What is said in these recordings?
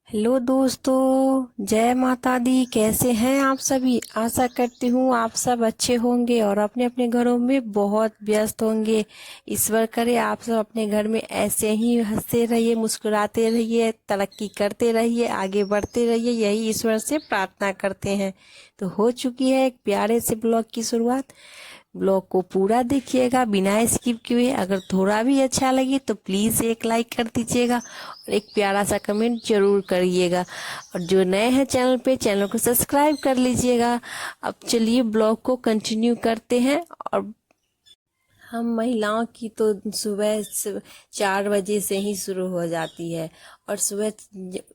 Hello दोस्तों, जय माता दी। कैसे हैं आप सभी? आशा करती हूँ आप सब अच्छे होंगे और अपने अपने घरों में बहुत व्यस्त होंगे। ईश्वर करे आप सब अपने घर में ऐसे ही हंसते रहिए, मुस्कुराते रहिए, तरक्की करते रहिए, आगे बढ़ते रहिए, यही ईश्वर से प्रार्थना करते हैं। तो हो चुकी है एक प्यारे से ब्लॉग की शुरुआत। ब्लॉग को पूरा देखिएगा बिना स्किप किए। अगर थोड़ा भी अच्छा लगे तो प्लीज़ एक लाइक कर दीजिएगा और एक प्यारा सा कमेंट जरूर करिएगा। और जो नए हैं चैनल पे, चैनल को सब्सक्राइब कर लीजिएगा। अब चलिए ब्लॉग को कंटिन्यू करते हैं। और हम महिलाओं की तो सुबह 4 बजे से ही शुरू हो जाती है। और सुबह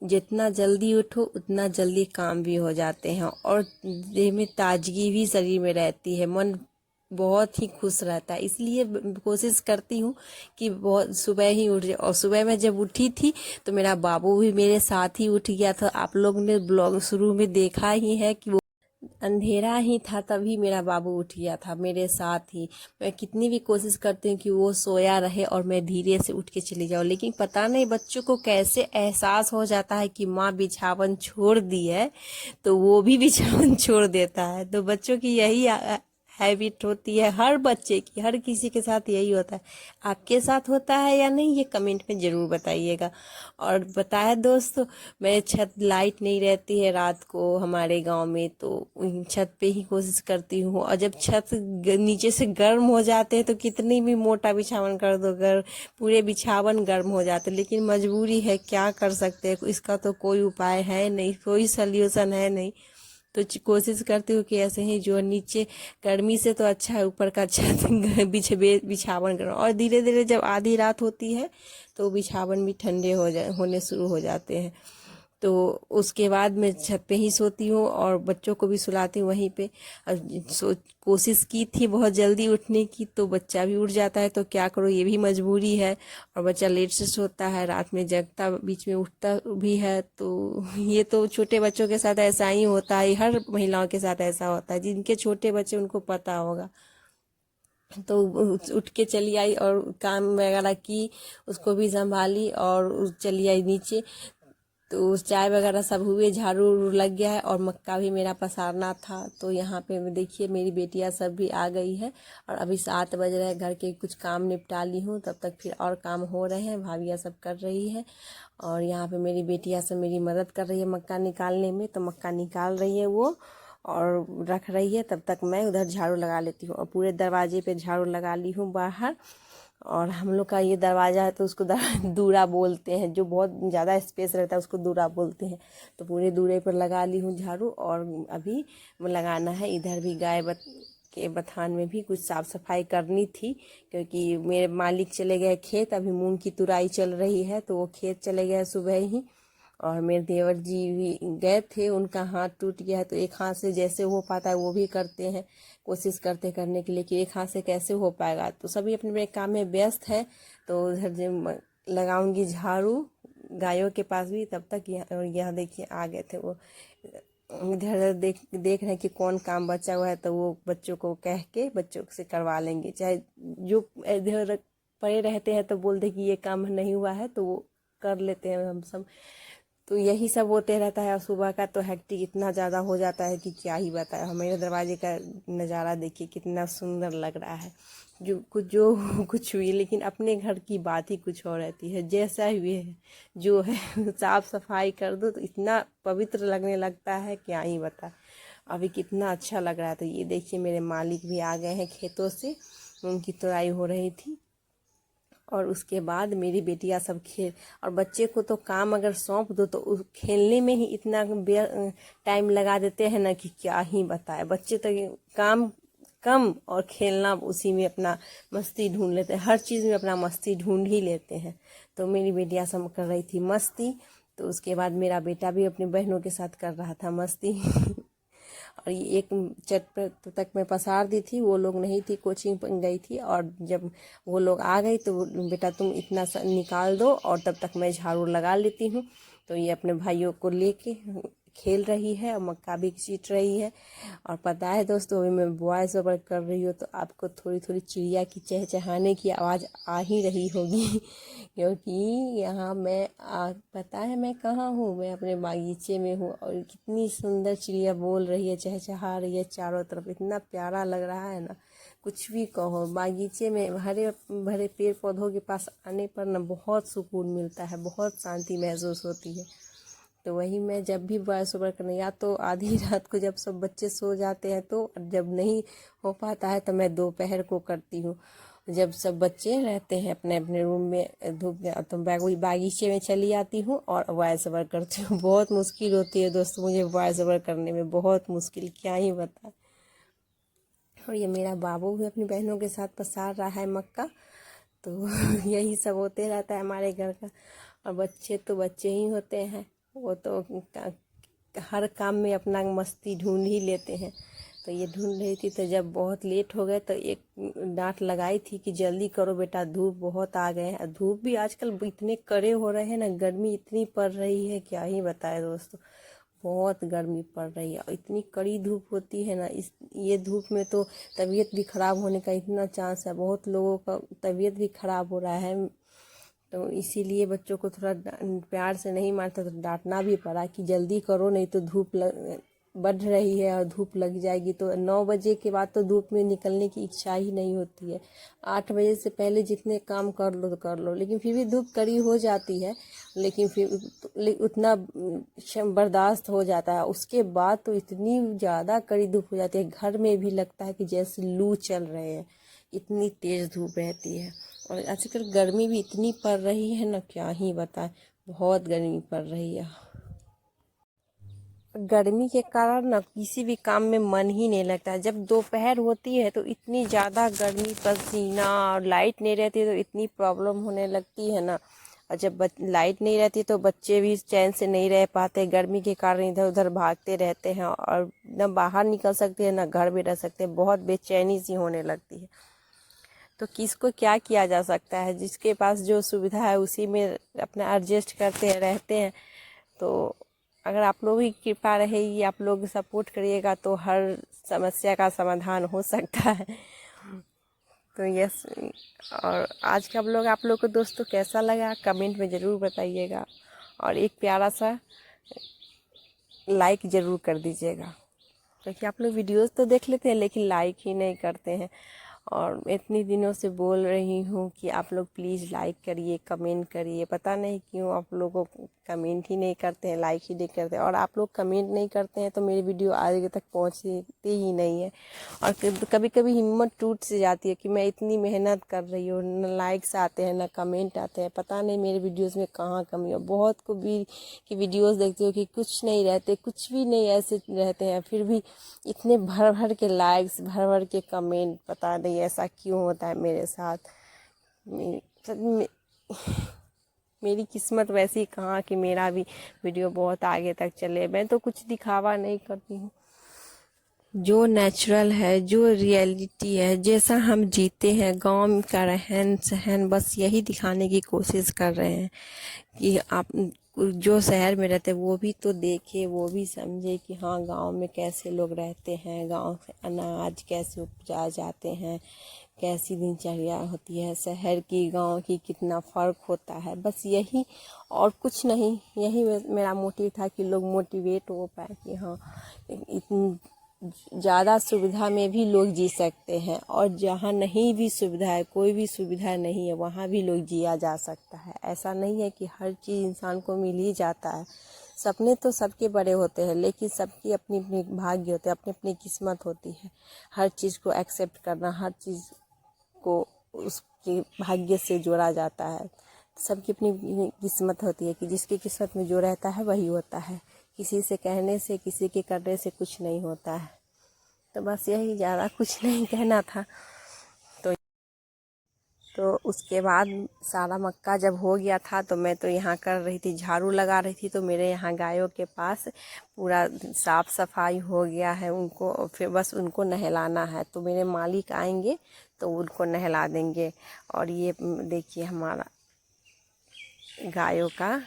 जितना जल्दी उठो उतना जल्दी काम भी हो जाते हैं और देह में ताजगी भी शरीर में रहती है, मन बहुत ही खुश रहता है। इसलिए कोशिश करती हूँ कि बहुत सुबह ही उठ जाए। और सुबह में जब उठी थी तो मेरा बाबू भी मेरे साथ ही उठ गया था। आप लोग ने ब्लॉग शुरू में देखा ही है कि वो अंधेरा ही था तभी मेरा बाबू उठ गया था मेरे साथ ही। मैं कितनी भी कोशिश करती हूँ कि वो सोया रहे और मैं धीरे से उठ के चली जाऊँ, लेकिन पता नहीं बच्चों को कैसे एहसास हो जाता है कि माँ बिछावन छोड़ दी है तो वो भी बिछावन छोड़ देता है। तो बच्चों की यही हैबिट होती है, हर बच्चे की, हर किसी के साथ यही होता है। आपके साथ होता है या नहीं, ये कमेंट में ज़रूर बताइएगा। और बताया दोस्तों, मेरे छत लाइट नहीं रहती है रात को हमारे गांव में, तो छत पे ही कोशिश करती हूँ। और जब छत नीचे से गर्म हो जाते हैं तो कितनी भी मोटा बिछावन कर दो, पूरे बिछावन गर्म हो जाते हैं। लेकिन मजबूरी है, क्या कर सकते हैं, इसका तो कोई उपाय है नहीं, कोई सल्यूशन है नहीं। तो कोशिश करती हूँ कि ऐसे ही जो नीचे गर्मी से तो अच्छा है ऊपर का छत बिछावन करो। और धीरे धीरे जब आधी रात होती है तो बिछावन भी ठंडे होने शुरू हो जाते हैं। तो उसके बाद मैं छत पे ही सोती हूँ और बच्चों को भी सुलाती हूँ वहीं पे। और कोशिश की थी बहुत जल्दी उठने की तो बच्चा भी उठ जाता है, तो क्या करो, ये भी मजबूरी है। और बच्चा लेट से सोता है, रात में जगता, बीच में उठता भी है। तो ये तो छोटे बच्चों के साथ ऐसा ही होता है, हर महिलाओं के साथ ऐसा होता है। जिनके छोटे बच्चे उनको पता होगा। तो उठ के चली आई और काम वगैरह की, उसको भी संभाली और चली आई नीचे। तो चाय वगैरह सब हुए, झाड़ू लग गया है और मक्का भी मेरा पसारना था। तो यहाँ पे देखिए मेरी बेटियाँ सब भी आ गई है। और अभी 7 बज रहे हैं, घर के कुछ काम निपटा ली हूँ, तब तक फिर और काम हो रहे हैं, भाभियाँ सब कर रही है। और यहाँ पे मेरी बेटियाँ सब मेरी मदद कर रही है मक्का निकालने में, तो मक्का निकाल रही है वो और रख रही है। तब तक मैं उधर झाड़ू लगा लेती हूँ और पूरे दरवाजे पे झाड़ू लगा ली हूँ बाहर। और हम लोग का ये दरवाज़ा है तो उसको दूरा बोलते हैं, जो बहुत ज़्यादा स्पेस रहता है उसको दूरा बोलते हैं। तो पूरे दूरे पर लगा ली हूँ झाड़ू। और अभी लगाना है, इधर भी के बथान में भी कुछ साफ़ सफाई करनी थी, क्योंकि मेरे मालिक चले गए खेत, अभी मूंग की तुराई चल रही है तो वो खेत चले गए सुबह ही। और मेरे देवर जी भी गए थे, उनका हाथ टूट गया है तो एक हाथ से जैसे हो पाता है वो भी करते हैं, कोशिश करते करने के लिए कि एक हाथ से कैसे हो पाएगा। तो सभी अपने अपने काम में व्यस्त है। तो उधर जब लगाऊंगी झाड़ू गायों के पास भी, तब तक यहाँ देखिए आ गए थे वो। इधर देख देख रहे हैं कि कौन काम बचा हुआ है, तो वो बच्चों को कह के बच्चों से करवा लेंगे। चाहे जो इधर पड़े रहते हैं तो बोलते कि ये काम नहीं हुआ है तो वो कर लेते हैं हम सब। तो यही सब होते रहता है। और सुबह का तो हेक्टिक इतना ज़्यादा हो जाता है कि क्या ही बताए। हमारे दरवाजे का नज़ारा देखिए कितना सुंदर लग रहा है। जो कुछ हुई, लेकिन अपने घर की बात ही कुछ और रहती है। जैसा हुए है जो है साफ सफाई कर दो तो इतना पवित्र लगने लगता है, क्या ही बताए। अभी कितना अच्छा लग रहा है। तो ये देखिए मेरे मालिक भी आ गए हैं खेतों से, उनकी तुड़ाई हो रही थी। और उसके बाद मेरी बेटियां सब खेल, और बच्चे को तो काम अगर सौंप दो तो उस खेलने में ही इतना टाइम लगा देते हैं ना कि क्या ही बताए। बच्चे तो काम कम और खेलना उसी में अपना मस्ती ढूंढ लेते हैं, हर चीज़ में अपना मस्ती ढूंढ ही लेते हैं। तो मेरी बेटियां सब कर रही थी मस्ती। तो उसके बाद मेरा बेटा भी अपनी बहनों के साथ कर रहा था मस्ती और ये एक चट पे तक मैं पसार दी थी, वो लोग नहीं थी, कोचिंग पर गई थी। और जब वो लोग आ गई तो बेटा तुम इतना निकाल दो और तब तक मैं झाड़ू लगा लेती हूँ। तो ये अपने भाइयों को लेके खेल रही है और मक्का भी चीट रही है। और पता है दोस्तों, अभी मैं वॉइस ओवर कर रही हूँ तो आपको थोड़ी थोड़ी चिड़िया की चहचहाने की आवाज़ आ ही रही होगी क्योंकि यहाँ मैं पता है मैं कहाँ हूँ, मैं अपने बागीचे में हूँ और कितनी सुंदर चिड़िया बोल रही है, चहचहा रही है चारों तरफ, इतना प्यारा लग रहा है ना, कुछ भी कहो। बागीचे में हरे भरे पेड़ पौधों के पास आने पर ना बहुत सुकून मिलता है, बहुत शांति महसूस होती है। तो वही मैं जब भी वॉइस ओवर करने, या तो आधी रात को जब सब बच्चे सो जाते हैं तो, जब नहीं हो पाता है तो मैं दोपहर को करती हूँ, जब सब बच्चे रहते हैं अपने अपने रूम में धूप में, तो वही बागीचे में चली आती हूँ और वॉइस ओवर करती हूँ। बहुत मुश्किल होती है दोस्तों मुझे वॉइस ओवर करने में, बहुत मुश्किल, क्या ही बताएं। और ये मेरा बाबू भी अपनी बहनों के साथ पसार रहा है मक्का, तो यही सब होते रहता है हमारे घर का। और बच्चे तो बच्चे ही होते हैं, वो तो हर काम में अपना मस्ती ढूंढ ही लेते हैं। तो ये ढूंढ रही थी, तो जब बहुत लेट हो गए तो एक डांट लगाई थी कि जल्दी करो बेटा, धूप बहुत आ गए हैं। धूप भी आजकल इतने कड़े हो रहे हैं ना, गर्मी इतनी पड़ रही है, क्या ही बताए दोस्तों, बहुत गर्मी पड़ रही है और इतनी कड़ी धूप होती है ना, ये धूप में तो तबीयत भी ख़राब होने का इतना चांस है, बहुत लोगों का तबीयत भी ख़राब हो रहा है। तो इसीलिए बच्चों को थोड़ा प्यार से नहीं मारता तो डांटना भी पड़ा कि जल्दी करो, नहीं तो धूप बढ़ रही है और धूप लग जाएगी। तो 9 बजे के बाद तो धूप में निकलने की इच्छा ही नहीं होती है। 8 बजे से पहले जितने काम कर लो तो कर लो, लेकिन फिर भी धूप कड़ी हो जाती है, लेकिन फिर उतना बर्दाश्त हो जाता है। उसके बाद तो इतनी ज़्यादा कड़ी धूप हो जाती है, घर में भी लगता है कि जैसे लू चल रहे हैं, इतनी तेज़ धूप रहती है। और आजकल गर्मी भी इतनी पड़ रही है ना, क्या ही बताएं, बहुत गर्मी पड़ रही है। गर्मी के कारण ना किसी भी काम में मन ही नहीं लगता है। जब दोपहर होती है तो इतनी ज़्यादा गर्मी, पसीना, और लाइट नहीं रहती तो इतनी प्रॉब्लम होने लगती है ना। और जब लाइट नहीं रहती तो बच्चे भी चैन से नहीं रह पाते, गर्मी के कारण इधर उधर भागते रहते हैं और न बाहर निकल सकते हैं न घर में रह सकते हैं, बहुत बेचैनी सी होने लगती है। तो किसको क्या किया जा सकता है, जिसके पास जो सुविधा है उसी में अपना एडजस्ट करते हैं, रहते हैं। तो अगर आप लोग की कृपा रहेगी, आप लोग सपोर्ट करिएगा तो हर समस्या का समाधान हो सकता है। तो यस, और आज का ब्लॉग आप लोग को दोस्तों कैसा लगा कमेंट में ज़रूर बताइएगा, और एक प्यारा सा लाइक ज़रूर कर दीजिएगा, क्योंकि आप लोग वीडियोस तो देख लेते हैं लेकिन लाइक ही नहीं करते हैं। और इतनी दिनों से बोल रही हूँ कि आप लोग प्लीज़ लाइक करिए, कमेंट करिए, पता नहीं क्यों आप लोगों को कमेंट ही नहीं करते हैं, लाइक ही नहीं करते हैं। और आप लोग कमेंट नहीं करते हैं तो मेरी वीडियो आगे तक पहुँचती ही नहीं है। और कभी कभी हिम्मत टूट से जाती है कि मैं इतनी मेहनत कर रही हूँ, न लाइक्स आते हैं न कमेंट आते हैं, पता नहीं मेरे वीडियोज़ में कहाँ कमी है। बहुत को भी की वीडियोज़ देखती हूँ कि कुछ नहीं रहते, कुछ भी नहीं ऐसे रहते हैं, फिर भी इतने भर भर के लाइक्स, भर भर के कमेंट, पता नहीं ऐसा क्यों होता है मेरे साथ। मेरी किस्मत वैसी कहाँ कि मेरा भी वीडियो बहुत आगे तक चले। मैं तो कुछ दिखावा नहीं करती हूँ, जो नेचुरल है, जो रियलिटी है, जैसा हम जीते हैं, गांव का रहन सहन, बस यही दिखाने की कोशिश कर रहे हैं कि आप जो शहर में रहते हैं वो भी तो देखे, वो भी समझे कि हाँ गांव में कैसे लोग रहते हैं, गांव से अनाज कैसे उपजाए जाते हैं, कैसी दिनचर्या होती है, शहर की गांव की कितना फ़र्क होता है। बस यही और कुछ नहीं, यही मेरा मोटिव था कि लोग मोटिवेट हो पाए कि हाँ इतनी ज़्यादा सुविधा में भी लोग जी सकते हैं, और जहाँ नहीं भी सुविधा है, कोई भी सुविधा नहीं है, वहाँ भी लोग जिया जा सकता है। ऐसा नहीं है कि हर चीज़ इंसान को मिल ही जाता है। सपने तो सबके बड़े होते हैं, लेकिन सबकी अपनी अपनी भाग्य होते हैं, अपनी अपनी किस्मत होती है। हर चीज़ को एक्सेप्ट करना, हर चीज़ को उसके भाग्य से जोड़ा जाता है। सबकी अपनी किस्मत होती है कि जिसकी किस्मत में जो रहता है वही होता है। किसी से कहने से, किसी के करने से कुछ नहीं होता है। तो बस यही, ज़्यादा कुछ नहीं कहना था। तो उसके बाद सारा मक्का जब हो गया था तो मैं तो यहाँ कर रही थी, झाड़ू लगा रही थी। तो मेरे यहाँ गायों के पास पूरा साफ़ सफाई हो गया है, उनको फिर बस उनको नहलाना है। तो मेरे मालिक आएंगे तो उनको नहला देंगे। और ये देखिए हमारा गायों का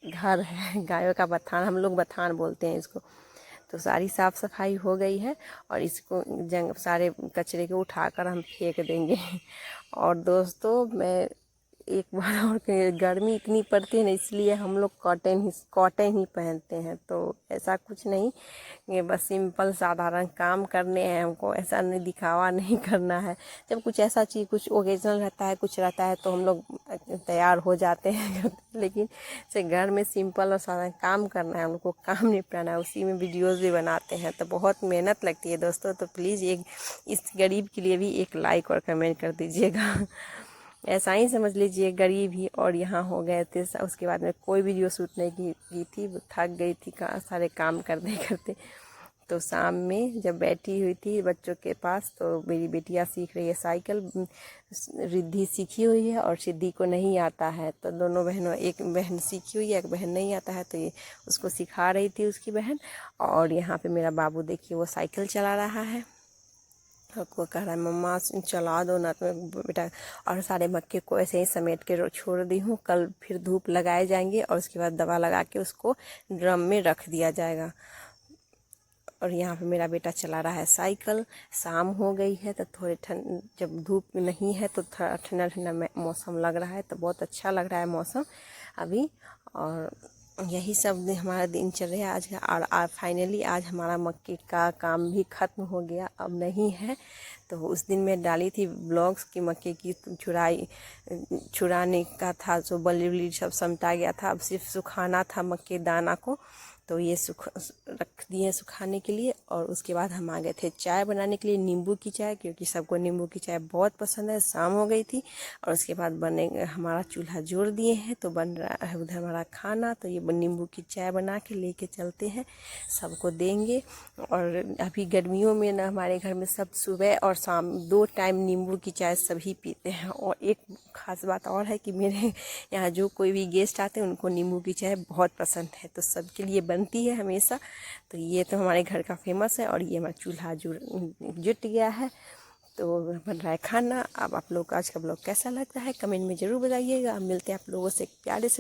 घर है, गायों का बथान, हम लोग बथान बोलते हैं इसको। तो सारी साफ़ सफाई हो गई है और इसको सारे कचरे को उठाकर हम फेंक देंगे। और दोस्तों मैं एक बार और गर्मी इतनी पड़ती है ना, इसलिए हम लोग कॉटन ही पहनते हैं। तो ऐसा कुछ नहीं, ये बस सिंपल साधारण काम करने हैं हमको, ऐसा नहीं दिखावा नहीं करना है। जब कुछ ऐसा चीज़ कुछ ओकेजनल रहता है, कुछ रहता है तो हम लोग तैयार हो जाते हैं। लेकिन से घर में सिंपल और साधारण काम करना है, हमको काम निपटाना है, उसी में वीडियोज़ भी बनाते हैं। तो बहुत मेहनत लगती है दोस्तों। तो प्लीज़ एक इस गरीब के लिए भी एक लाइक और कमेंट कर दीजिएगा। ऐसा ही समझ लीजिए, गरीब ही। और यहाँ हो गए थे, उसके बाद में कोई वीडियो शूट नहीं की थी, थक गई थी सारे काम करते करते। तो शाम में जब बैठी हुई थी बच्चों के पास, तो मेरी बेटियाँ सीख रही है साइकिल। रिद्धि सीखी हुई है और सिद्धि को नहीं आता है। तो दोनों बहनों, एक बहन सीखी हुई है, एक बहन नहीं आता है, तो ये उसको सिखा रही थी उसकी बहन। और यहाँ पे मेरा बाबू देखिए वो साइकिल चला रहा है, को कह रहा है मम्मा चला दो ना तो बेटा। और सारे मक्के को ऐसे ही समेट के छोड़ दी हूँ, कल फिर धूप लगाए जाएंगे और उसके बाद दवा लगा के उसको ड्रम में रख दिया जाएगा। और यहाँ पे मेरा बेटा चला रहा है साइकिल। शाम हो गई है तो थोड़ी ठंड, जब धूप नहीं है तो थोड़ा ठंडा ठंडा मौसम लग रहा है, तो बहुत अच्छा लग रहा है मौसम अभी। और यही सब हमारा दिनचर्या आज का। और फाइनली आज हमारा मक्के का काम भी ख़त्म हो गया, अब नहीं है। तो उस दिन मैं डाली थी ब्लॉग्स की मक्के की छुड़ाने का था, जो बली वली सब समटा गया था, अब सिर्फ सुखाना था मक्के दाना को। तो ये रख दिए सुखाने के लिए। और उसके बाद हम आ गए थे चाय बनाने के लिए, नींबू की चाय, क्योंकि सबको नींबू की चाय बहुत पसंद है। शाम हो गई थी और उसके बाद हमारा चूल्हा जोड़ दिए हैं, तो बन रहा है उधर हमारा खाना। तो ये नींबू की चाय बना के लेके चलते हैं, सबको देंगे। और अभी गर्मियों में ना हमारे घर में सब सुबह और शाम 2 टाइम नींबू की चाय सभी पीते हैं। और एक ख़ास बात और है कि मेरे यहाँ जो कोई भी गेस्ट आते हैं उनको नींबू की चाय बहुत पसंद है, तो सबके लिए बनती है हमेशा। तो ये तो हमारे घर का फेमस है। और ये हमारा चूल्हा जुट गया है, तो बन रहा है खाना। अब आप लोग का आज का ब्लॉग कैसा लगता है कमेंट में ज़रूर बताइएगा। मिलते हैं आप लोगों से एक प्यारे से